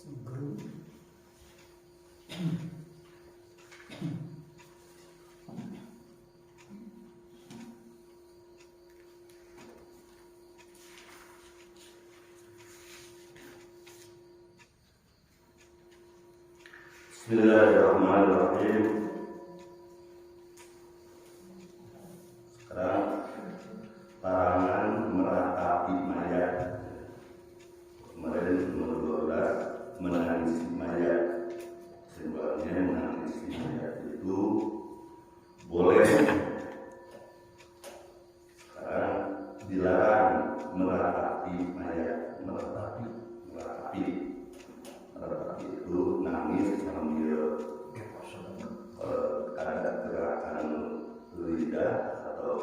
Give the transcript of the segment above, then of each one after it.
Bismillahirrahmanirrahim. Sekarang larangan meratapi mayat. Kemarin nomor 12 menangisi mayat. Sebenarnya menangisi mayat itu boleh. Sekarang dilarang meratapi mayat. Meratapi itu nangis sambil ada gerakan lidah atau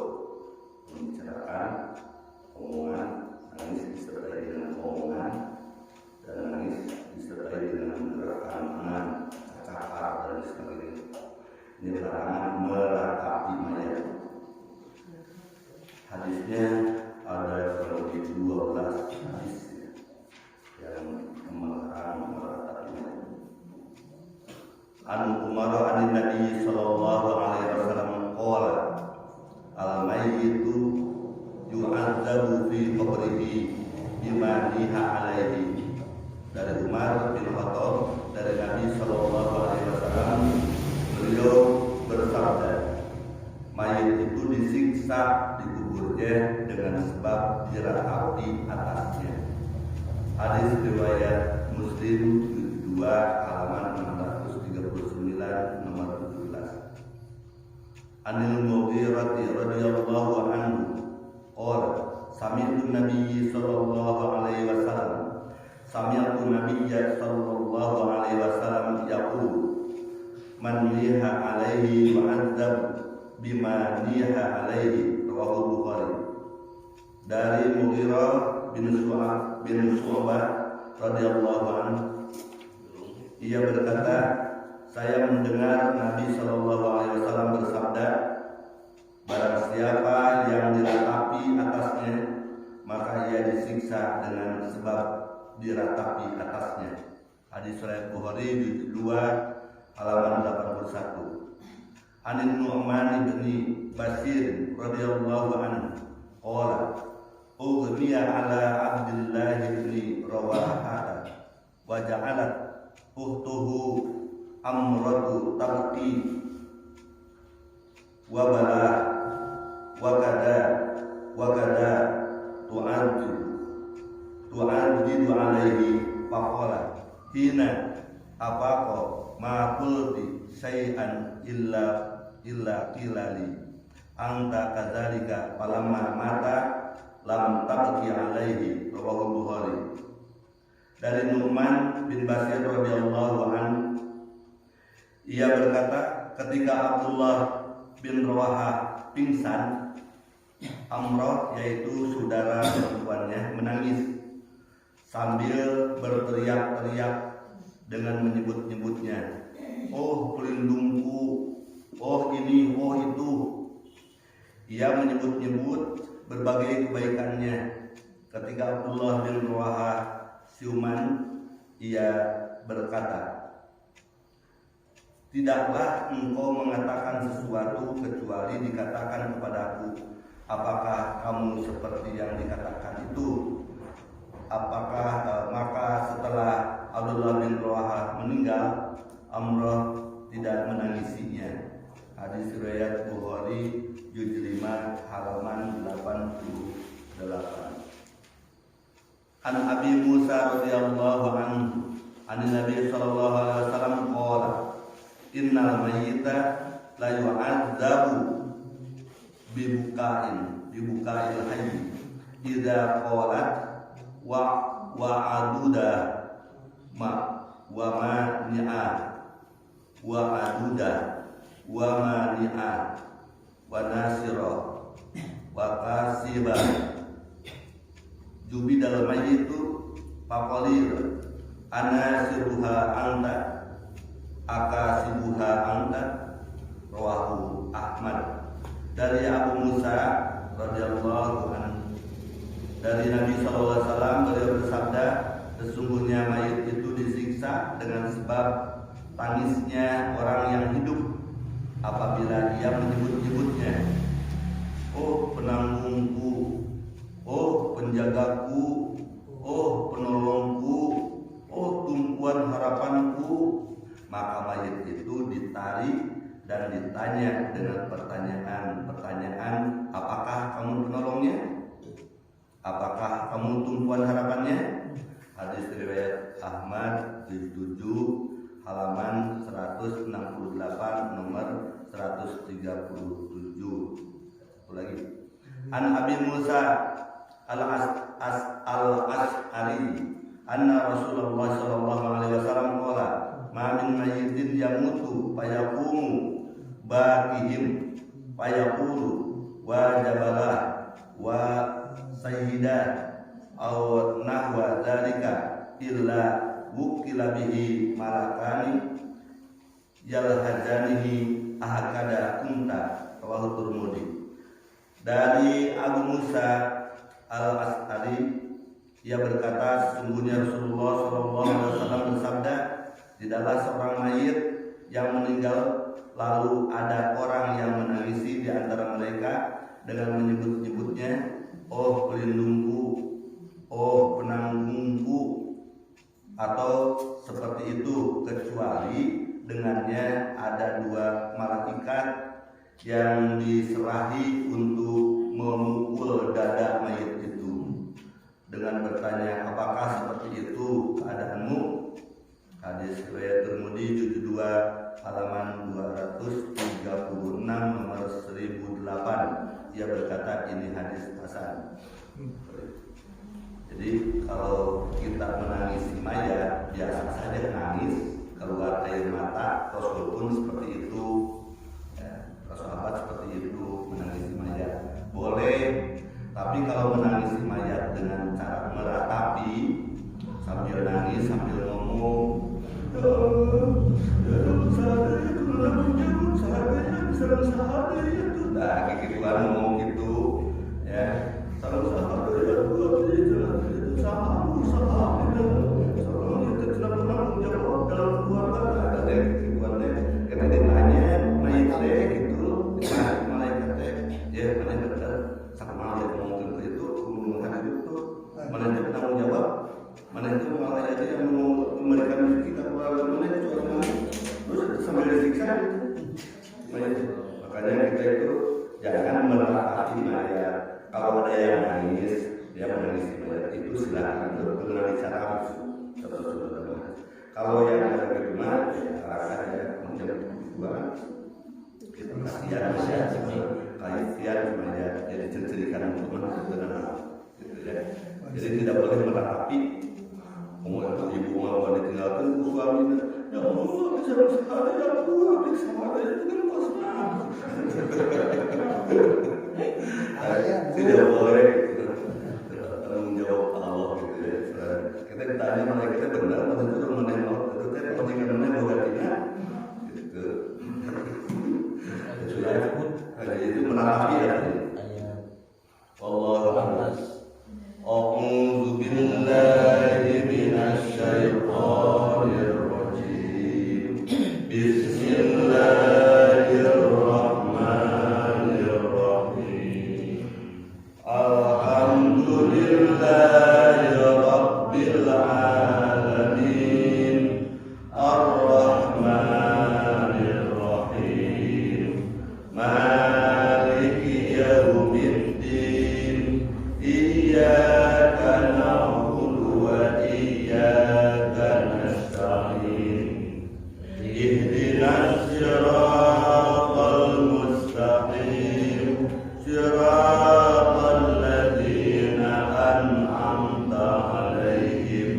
pembicaraan, omongan, nangis disertai dengan omongan, dan nangis disertai dengan gerakan tangan, cakar dan sebagainya. Ini larangan meratapi mayat. Hadisnya ada kurang lebih 12 hadis yang melarang meratapi mayat. An Umar an Nabi sallallahu alaihi wasallam qala al-mayyitu yu'adzabu fi qabrihi bima niha alaihi. Dari Umar bin Khattab dari Nabi sallallahu alaihi wasallam, beliau bersabda, mayit itu disiksa di kuburnya dengan sebab diratapi atasnya. Hadis riwayat Muslim 2 halaman 639 nomor 17. Anil Mughirah radhiyallahu anhu qala sami'tu Nabiy sallallahu alaihi wasallam yaqul man liha alaihi wa adzab bima liha alaihi, rawahu Bukhari. Dari Mughirah bin Syu'bah radhiyallahu anhu, ia berkata, saya mendengar Nabi sallallahu alaihi wasallam bersabda, barang siapa yang diratapi atasnya, maka ia disiksa dengan sebab diratapi atasnya. Hadis riwayat Bukhari 2 halaman 81. Anin Nu'man bin Bashir radhiyallahu anhu qala ughmiya ala Abdullah bin Rawahah wa ja'alat uhtuhu amratu tabki wa bala wa kada tu'addidu alaihi faqala hina abaqa ma qulti syai'an illa qilali anta kadzalika falamma mata lam tabki alaihi, rawahu Bukhari. Dari Nu'man bin Bashir radhiyallahu anhu, ia berkata, ketika Abdullah bin Rawahah pingsan, Amrah yaitu saudara perempuannya menangis sambil berteriak-teriak dengan menyebut-nyebutnya, oh pelindungku, oh ini, oh itu. Ia menyebut-nyebut berbagai kebaikannya. Ketika Abdullah bin Rawahah siuman, ia berkata, tidaklah engkau mengatakan sesuatu kecuali dikatakan kepadaku, apakah kamu seperti yang dikatakan itu? Maka setelah Abdullah bin Rawahah meninggal, Amrah tidak menangisinya. Hadis riwayat Bukhari juz 5 halaman 88. An Abi Musa radhiyallahu anhu an Nabi sallallahu alaihi wasallam qala innal mayyita la yu'adzabu bibuka'il hayy idza qalat wa aduda ma wa mani'a wa aduda wa mani'a wa nasira wa kasiba jubidal mayyitu faqalir anasiruha anta akasibuha anta, rawahu Ahmad. Dari Abu Musa radhiyallahu anhu, dari Nabi sallallahu alaihi wasallam, beliau bersabda, sesungguhnya mayit itu disiksa disiksa dengan sebab tangisnya orang yang hidup apabila ia menyebut-nyebutnya. Oh penanggungku, oh penjagaku, oh penolongku, oh tumpuan harapanku. Maka mayit itu ditarik dan ditanya dengan pertanyaan, apakah kamu penolongnya? Apakah kamu tumpuan harapannya? Hadis riwayat Ahmad juz 7 halaman 168 nomor 137. Satu lagi. An Abi Musa al-Ash'ari anna Rasulullah sallallahu alaihi wasallam qala ma min mayyitin yamutu fayaqumu baqihim fayaqulu wa jabalah wa sayyidah aw nahwa dzalika illa wukila bihi malakani yalhajanihi ahakada kunta rawahu Tirmidzi. Dari Abu Musa al-Ash'ari, ia berkata, sesungguhnya Rasulullah SAW bersabda, tidaklah seorang mayit yang meninggal lalu ada orang yang menangisi di antara mereka dengan menyebut-nyebutnya, oh pelindungku, oh penanggungku, atau seperti itu, kecuali dengannya ada dua malaikat yang diserahi untuk memukul dada mayit itu dengan bertanya, apakah seperti itu keadaanmu? Hadis riwayat Tirmidzi juz 2 halaman 236 nomor 1008. Ia berkata ini hadis hasan. Jadi kalau kita menangisi mayat, biasa saja nangis, keluar air mata. Rasul pun seperti itu, sahabat seperti itu menangisi mayat boleh. Tapi kalau menangisi mayat dengan cara meratapi sambil nangis sambil ngomong, nah kayak gitu kan ngomong gitu ya, makanya kita itu jangan meratapi mayat. Kalau ada yang nangis, dia menangisi mayat itu silakan dengan bicara harus. Kalau yang ada di rumah, rasanya menjadi kebutuhan. Itu kasihan saja, kasihan mayat. Jadi ceritakan untuk menentukan gitu ya. Jadi tidak boleh meratapi. Umur ibu mau ditinggalkan suaminya, ya Allah bicara sekali aku habis sama dia itu kan pasrah. Tidak boleh tanggung jawab Allah gitu ya. Kita ditanya mana kita benar, mana itu mana yang Allah itu teh pentingnya mana bogatina gitu. Sudah itu menatapi ya. Wallahu a'lam. A'udzu billahi minasy syaithanir rajim. Bismillahirrahmanirrahim. Alhamdulillahi rabbil alamin. Ar-Rahmanir Rahim. Maliki yaumiddin. Iyyaka na'budu wa iyyaka nasta'in. Ihdinas siratal mustaqim. Siratal ladzina an'amta 'alaihim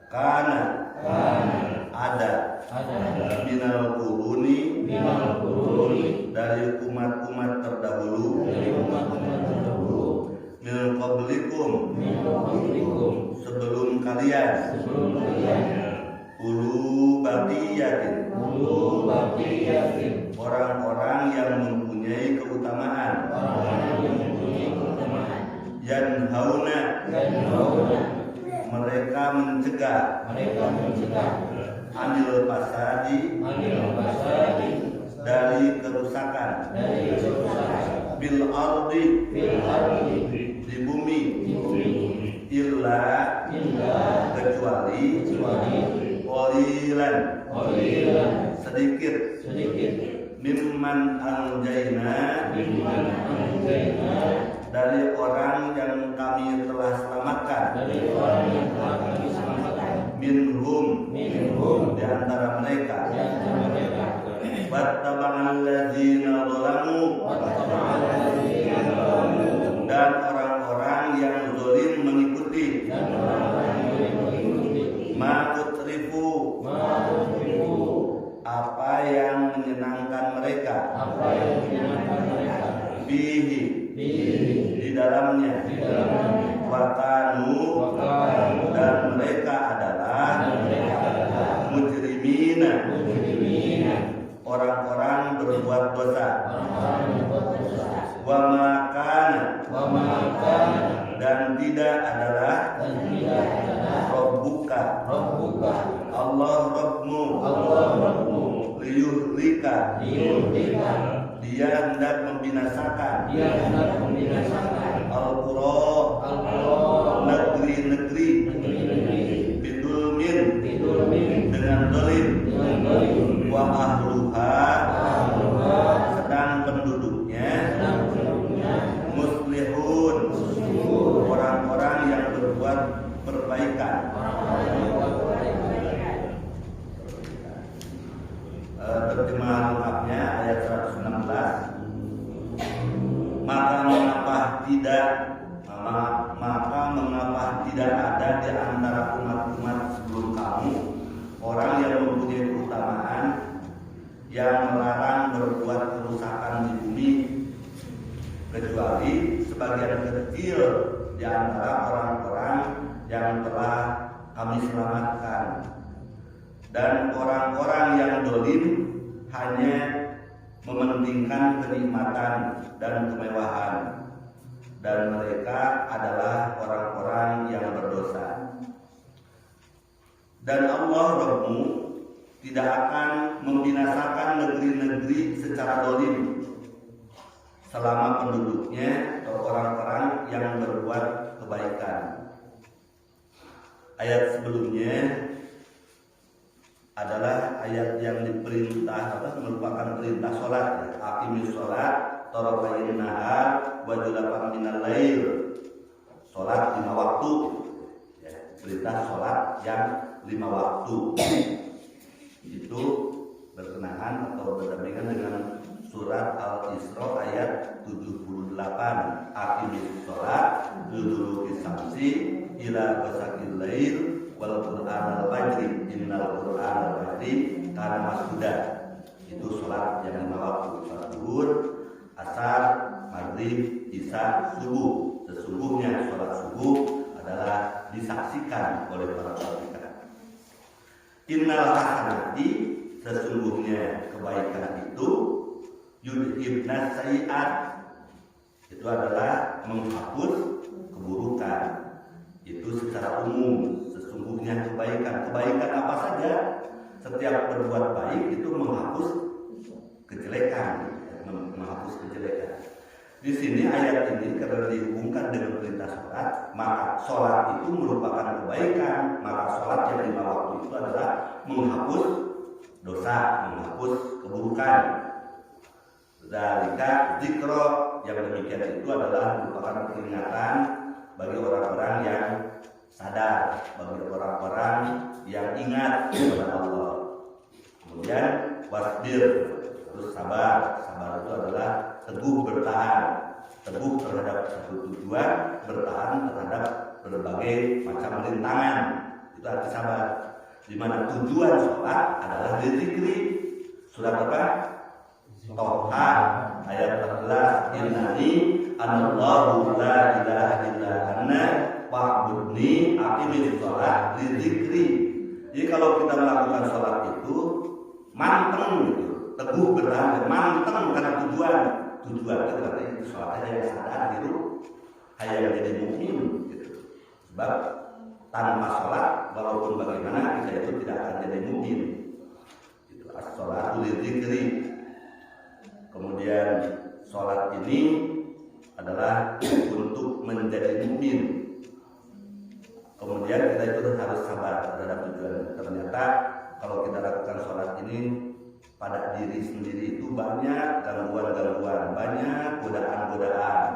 Karena ada minal quruni dari umat-umat terdahulu min qablikum sebelum kalian ulu baqiyatin orang-orang yang mempunyai keutamaan yanhauna mereka mencegah anil fasadi dari kerusakan bil ardi di bumi illa kecuali qalilan sedikit mimman anjayna dari orang yang kami telah selamatkan minhum di antara mereka wattaba'al ladzina zalamu dan orang-orang yang zalim mengikuti ma utrifu apa yang menyenangkan mereka bihi di dalamnya wakanu dan mereka adalah mujrimina orang-orang berbuat dosa wa makana dan tidak adalah Rabbuka Allah Rabbmu liyuhlika dia hendak membinasakan al-qura negeri-negeri bidulmin dengan dolim wa ahluha sedang penduduknya muslihun orang-orang yang berbuat perbaikan. Terjemahan lengkapnya ayat 116. Maka mengapa tidak ada di antara umat-umat sebelum kamu orang yang mempunyai keutamaan yang melarang berbuat kerusakan di bumi kecuali sebagian kecil di antara orang-orang yang telah kami selamatkan dan orang-orang yang dolim hanya mementingkan kenikmatan dan kemewahan dan mereka adalah orang-orang yang berdosa. Dan Allah Rabbmu tidak akan membinasakan negeri-negeri secara dolim selama penduduknya atau orang-orang yang berbuat kebaikan. Ayat sebelumnya adalah ayat yang diperintah merupakan perintah sholat ya. Aqimis sholat tarafayn nahar wa zulafan minal lail. Sholat 5 waktu ya, perintah sholat yang 5 waktu itu berkenaan atau berdampingan dengan surat Al-Isra ayat 78. Aqimis sholat liduluki samsi ila ghasaqil lail wal qur'anal fajri innal qur'anal fajri kana mas'uda. Itu sholat yang 5 waktu, sholat zuhur, asar, maghrib, isya, subuh. Sesungguhnya sholat subuh adalah disaksikan oleh para malaikat. Innal hasanati sesungguhnya kebaikan itu yudhibnas sayiat itu adalah menghapus keburukan. Itu secara umum. Sesungguhnya kebaikan apa saja, setiap berbuat baik itu menghapus kejelekan. Di sini ayat ini karena dihubungkan dengan perintah sholat, maka sholat itu merupakan kebaikan. Maka sholat yang 5 waktu itu adalah menghapus dosa, menghapus keburukan. Zalika dzikra, yang demikian itu adalah merupakan peringatan bagi orang-orang yang sadar, bagi orang-orang yang ingat kepada Allah. Kemudian wasbir, terus sabar. Sabar itu adalah teguh bertahan, teguh terhadap satu tujuan, bertahan terhadap berbagai macam rintangan. Itu arti sabar. Di mana tujuan sholat adalah berzikri. Surat apa? Toha ayat 14. Innani anallahu la ilaha illa ana fa'budni aqimis sholat lidzikri. Jadi kalau kita melakukan sholat itu manteng gitu, teguh bertahan, manteng karena tujuan itu berarti itu sholatnya yang sadar gitu, hayang jadi mukmin gitu. Sebab tanpa sholat walaupun bagaimana kita itu tidak akan jadi mukmin. Itu as-sholatu lidzikri. Kemudian sholat ini adalah untuk menjadi mukmin. Kemudian kita itu harus sabar terhadap tujuan. Ternyata kalau kita lakukan sholat ini pada diri sendiri itu banyak gangguan-gangguan, banyak godaan-godaan,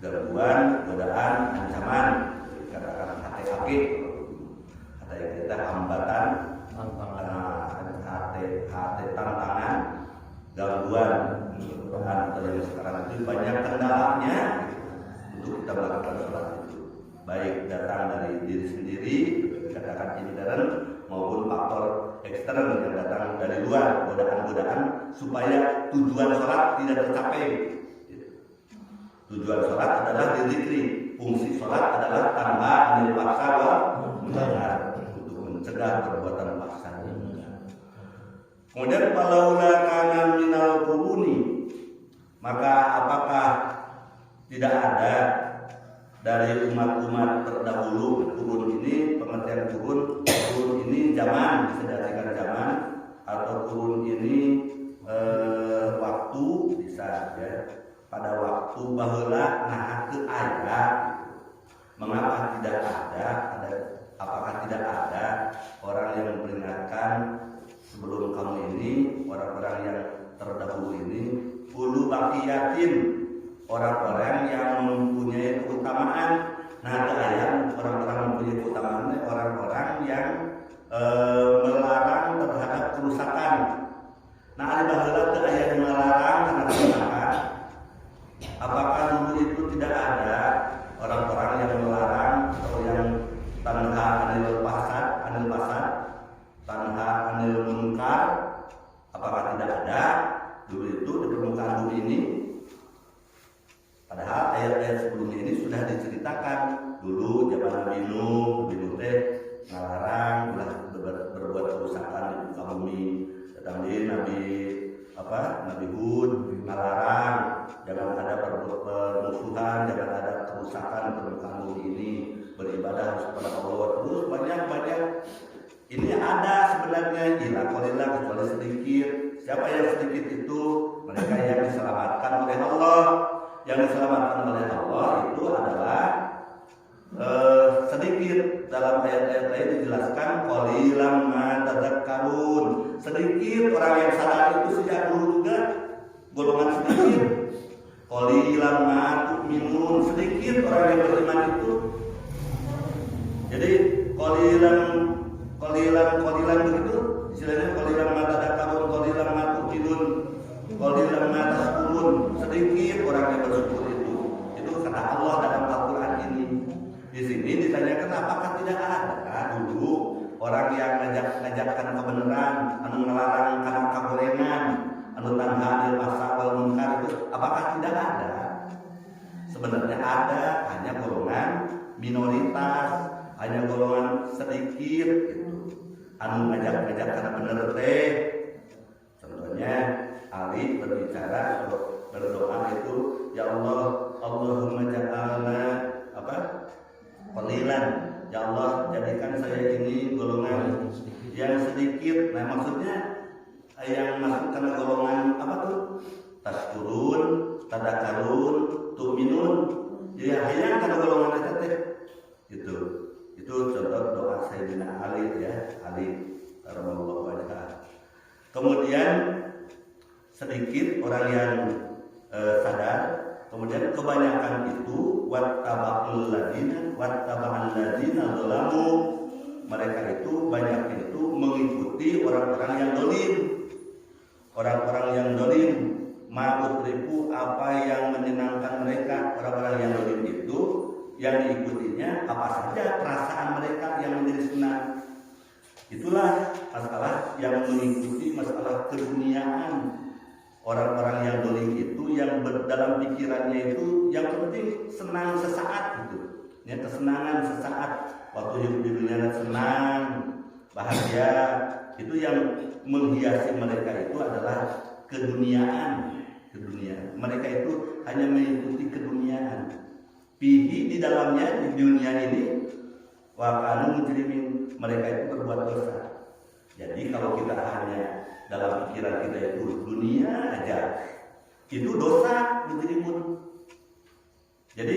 gangguan, godaan, ancaman, katakan hati kita hambatan, hati tantangan, gangguan, godaan atau yang sekarang itu banyak kendalanya untuk kita melakukan sholat itu, baik datang dari diri sendiri, katakan intern maupun faktor eksternal yang datang dari luar, godaan-godaan supaya tujuan sholat tidak tercapai. Tujuan sholat adalah dzikri, fungsi sholat adalah tanha anil paksa wa munkar, untuk mencegah perbuatan paksa. Kemudian falaula kana minal quruni, maka apakah tidak ada dari umat-umat terdahulu. Kurun ini pengertian kurun ini zaman, bisa diartikan zaman, atau kurun ini waktu, bisa ya. Pada waktu baheula nah teu aya. Mengapa tidak ada? Apakah tidak ada orang yang memperingatkan sebelum kamu ini, orang-orang yang terdahulu ini, ulu baqiyatin, orang-orang yang mempunyai keutamaan. Nah, ayat orang-orang mempunyai keutamaan, orang-orang yang melarang terhadap kerusakan. Nah, ada baheula teu aya yang melarang karena kerusakan. Apakah dulu itu tidak ada orang-orang yang melarang atau yang tanha anil fasad, tanha anil munkar? Apakah tidak ada dulu itu di permukaan bumi ini? Padahal ayat-ayat sebelumnya ini sudah diceritakan dulu zaman Nabi Nuh teh melarang berbuat kerusakan di muka bumi. Datang di Nabi Hud melarang jangan ada permusuhan, jangan ada kerusakan di permukaan bumi ini, beribadah harus kepada Allah. Terus banyak ini ada sebenarnya ilakolillah kecuali sedikit. Siapa yang sedikit itu? Mereka yang diselamatkan oleh Allah. Yang diselamatkan oleh Allah itu adalah sedikit. Dalam ayat-ayat lain dijelaskan qalilan ma tadzakkarun, sedikit orang yang sadar itu sejak dulu juga golongan sedikit. Qalilan ma tu'minun, sedikit orang yang beriman itu. Jadi qalilan begitu istilahnya, qalilan ma tadzakkarun, qalilan ma tu'minun, qalilan ma tashkurun, sedikit orang yang bersyukur itu. Itu kata Allah dalam Al-Qur'an ini. Di sini ditanyakan apakah tidak ada dulu orang yang ngajakkan kebenaran, anu melarang kana kagorengan, anu tanha anil fahsya wal munkar itu, apakah tidak ada? Sebenarnya ada, hanya golongan minoritas, hanya golongan sedikit gitu. Anu ngajak kana bener teh. Contohnya Ali berbicara berdoa itu, ya Allah, Allahumma ja'alna qalilan, ya Allah jadikan saya ini golongan yang sedikit. Nah, maksudnya yang masuk karena golongan apa tuh? Tashkurun, tadakkarun, tu'minun. Ya hayang karena golongan itu teh. Gitu. Itu contoh doa Sayyidina Ali ya, Ali radhiyallahu anhu. Kemudian sedikit orang yang sadar, kemudian kebanyakan itu wattaba'al ladina zalamu, mereka itu banyak itu mengikuti orang-orang yang dolim, orang-orang yang dolim, ma'utrifu, apa yang menyenangkan mereka, orang-orang yang dolim itu yang diikutinya apa saja perasaan mereka yang menjadi senang. Itulah masalah yang mengikuti masalah keduniaan. Orang-orang yang dolim itu yang dalam pikirannya itu yang penting senang sesaat gitu. Ya, kesenangan sesaat. Waktu hidup di dunia senang, bahagia, itu yang menghiasi mereka itu adalah keduniaan. Mereka itu hanya mengikuti keduniaan. Pihi di dalamnya di dunia ini wakanu mujrimin, mereka itu berbuat dosa. Jadi kalau kita hanya dalam pikiran kita itu dunia aja, itu dosa mujrimun. Jadi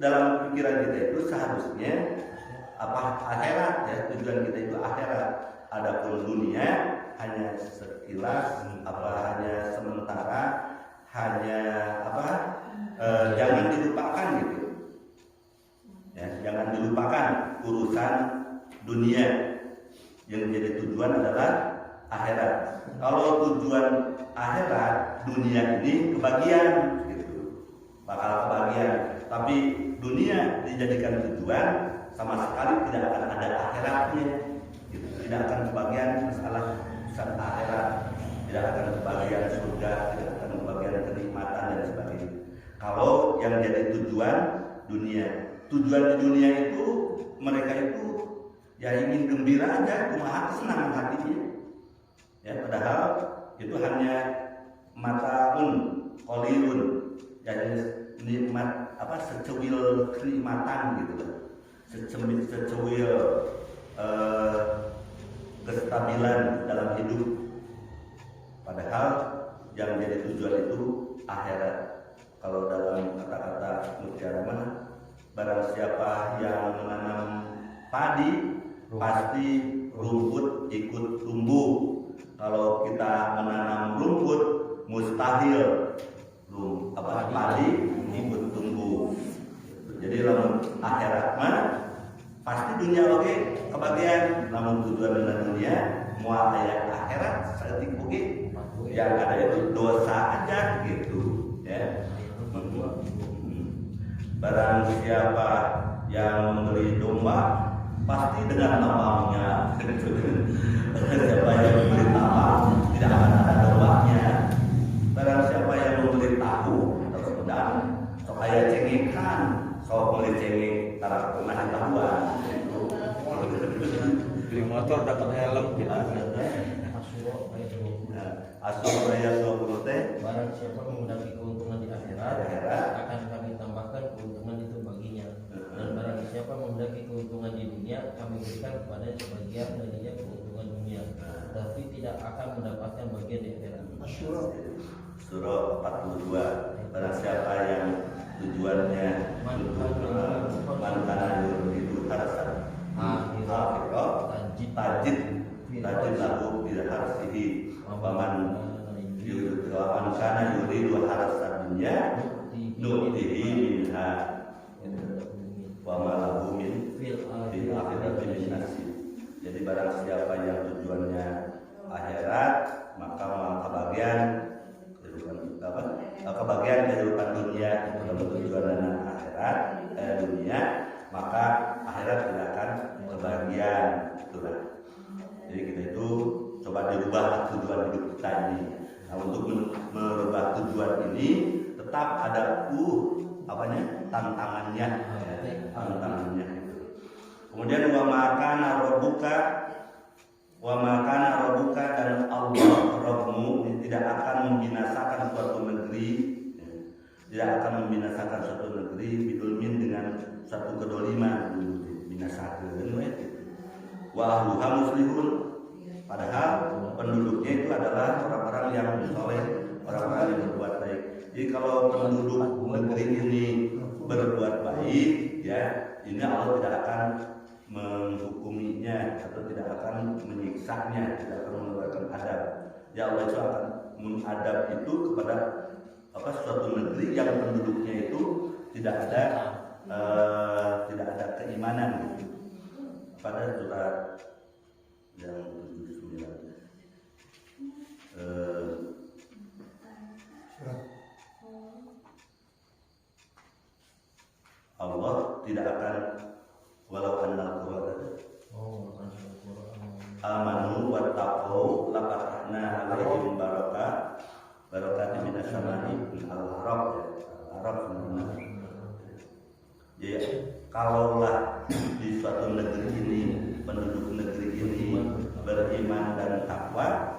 dalam pikiran kita itu seharusnya akhirat ya, tujuan kita itu akhirat. Adapun dunia hanya sekilas, hanya sementara, hanya jangan dilupakan gitu. Ya, jangan dilupakan urusan dunia. Yang menjadi tujuan adalah akhirat. Kalau tujuan akhirat, dunia ini kebagian gitu. Bakal kebagian. Tapi dunia dijadikan tujuan, sama sekali tidak akan ada akhiratnya gitu. Tidak akan kebagian masalah urusan akhirat, tidak akan kebagian surga, tidak akan kebagian kenikmatan dan sebagainya. Kalau yang jadi tujuan dunia, tujuan di dunia itu mereka itu ya ingin gembira aja, kumaha kesenangan hatinya. Ya, padahal itu hanya mataun qalilun, jadi nikmat secewil kenikmatan gitu loh. Secewil kestabilan dalam hidup. Padahal yang jadi tujuan itu akhirat. Kalau dalam kata-kata mutiara mah, barang siapa yang menanam padi pasti rumput ikut tumbuh. Kalau kita menanam rumput mustahil padi ikut tumbuh. Jadi dalam akhirat mah pasti dunia oke kebagian, namun tujuan dengan dunia mual ayat akhirat saeutik oke yang ada itu dosa aja gitu ya. Barang siapa yang membeli domba pasti dengan tambangnya. Siapa yang membeli tambang tidak akan ada dombanya. Barang siapa yang membeli tahu atau sedang sok aya cengikan, sok beli cengik taraf pengetahuan. Beli motor dapat helm gitu. Asal ayat 20 teh, barang siapa mengurangi keuntungan di akhirat akan kami tambahkan keuntungan itu baginya, dan barang siapa mengurangi keuntungan di dunia kami berikan kepada sebagian darinya keuntungan dunia, tapi tidak akan mendapatkan bagian di akhirat. Surah 42. Barang siapa yang tujuannya mantan itu harasa tajid lagu tidak harsihi paman kana yuridu harasa dunya nu'tihi minha wa ma lahu min fil akhirati min nasib. Jadi barang siapa yang tujuannya akhirat, maka kebagian kehidupan dunia dalam tujuan dan akhirat dunia, maka akhirat tidak akan kebagian. Itulah. Jadi kita itu coba dirubah tujuan hidup kita ini. Nah, untuk merubah tujuan ini tetap ada tantangannya. Kemudian wa makana rabbuka dan Allah Rabbmu tidak akan membinasakan suatu negeri, bidulmin dengan satu kedoliman, binasakeun wa ahluha muslihun, padahal penduduknya itu adalah orang-orang yang soleh, orang-orang yang berbuat baik. Jadi kalau penduduk negeri ini berbuat baik, ya ini Allah tidak akan menghukuminya atau tidak akan menyiksanya, tidak akan mengeluarkan adab. Ya Allah itu akan mengadab itu kepada suatu negeri yang penduduknya itu tidak ada keimanan. Pada surat yang 79 79 Allah tidak akan walau annal qura amanu wattaqau lafatahna alaihim barakatin minas samai al-arab ya. Kalaulah di suatu negeri ini, penduduk negeri ini beriman dan takwa,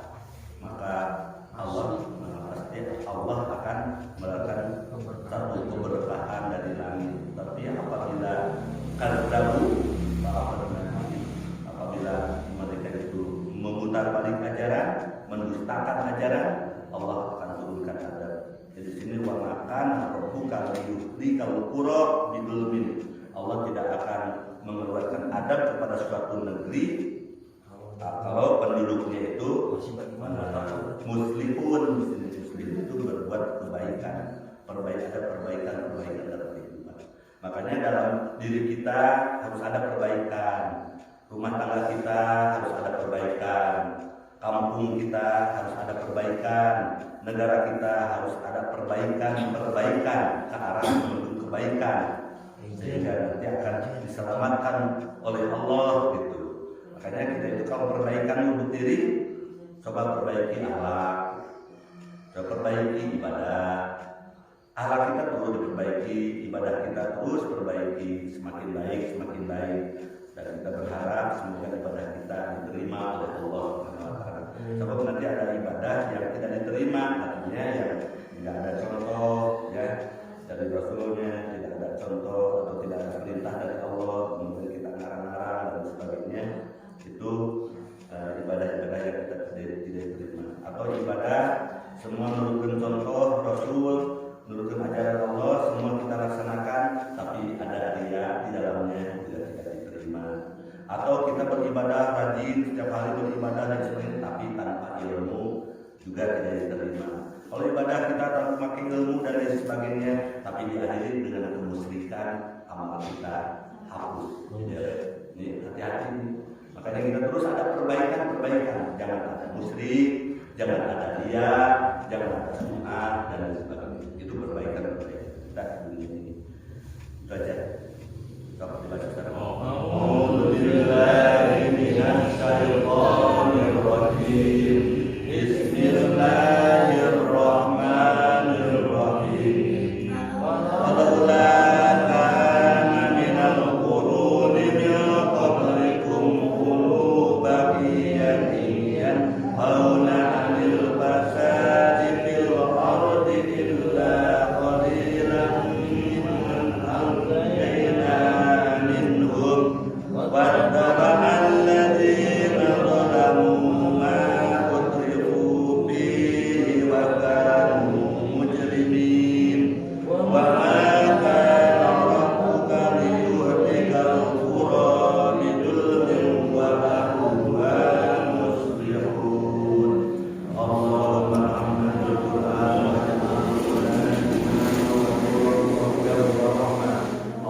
maka Allah akan melakukan satu keberkahan dari langit. Tapi apabila kadzabu, apabila mereka itu memutar balik ajaran, mendustakan ajaran, Allah akan turunkan azab. Jadi sini wamakan atau bukan di kalau qura bidulmin. Allah tidak akan mengeluarkan adab kepada suatu negeri kalau penduduknya itu muslimun itu berbuat kebaikan, ada perbaikan dalam kehidupan. Makanya dalam diri kita harus ada perbaikan, rumah tangga kita harus ada perbaikan, kampung kita harus ada perbaikan, negara kita harus ada perbaikan ke arah menuju kebaikan, sehingga nanti akan diselamatkan oleh Allah gitu. Makanya kita itu kalau perbaikan untuk diri, coba perbaiki akhlak, coba perbaiki ibadah. Akhlak kita perlu diperbaiki, ibadah kita terus perbaiki, semakin baik. Dan kita berharap semoga ibadah kita diterima oleh Allah. Sebab nanti ada ibadah yang tidak diterima, artinya yang tidak ada contoh ya dari Rasulnya, tidak ada contoh atau tidak ada perintah dari Allah, kemudian kita ngarang-ngarang dan sebagainya, itu ibadah-ibadah yang kita tidak diterima. Atau ibadah semua menurutkan contoh Rasul, menurutkan ajaran Allah, semua kita laksanakan, tapi ada ria di dalamnya, juga tidak diterima. Atau kita beribadah rajin, setiap hari beribadah dan sebagainya, tapi tanpa ilmu juga tidak diterima. Kalau ibadah kita tanpa pakai ilmu dan lain sebagainya, tapi diakhiri dengan kemusyrikan, amal kita hapus. Ya, ini hati-hati. Makanya kita terus ada perbaikan, jangan ada musyrik, jangan ada dia, jangan ada sum'ah dan lain sebagainya. Itu perbaikan kita di dunia ini. Itu aja. Kalau dibaca secara Bismillahirrahmanirrahim. Bismillahirrahmanirrahim. Walaula kana minal quruni min qablikum ulu baqiyatin hauna 'anil fasadi fil ardi illa qalilan mimman anjayna minhum wattaba'al ladzina zalamu ma utrifu fihi wa kanu mujrimin wa ma kana rabbuka liyuhlikal qura bidulmin wa ahluha muslihun. Allahumma hamdul Qur'an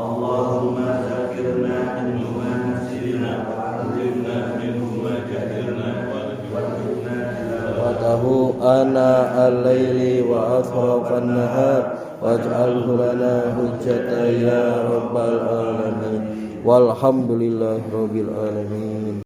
Allahumma zakirna minhu ma nasina wa 'allimna minhu ma jahilna wa tubna Watahu ana al-laili wa atrafan nahar waj'alhu lana hujjatan ya rabbal alamin walhamdulillahi rabbil alamin.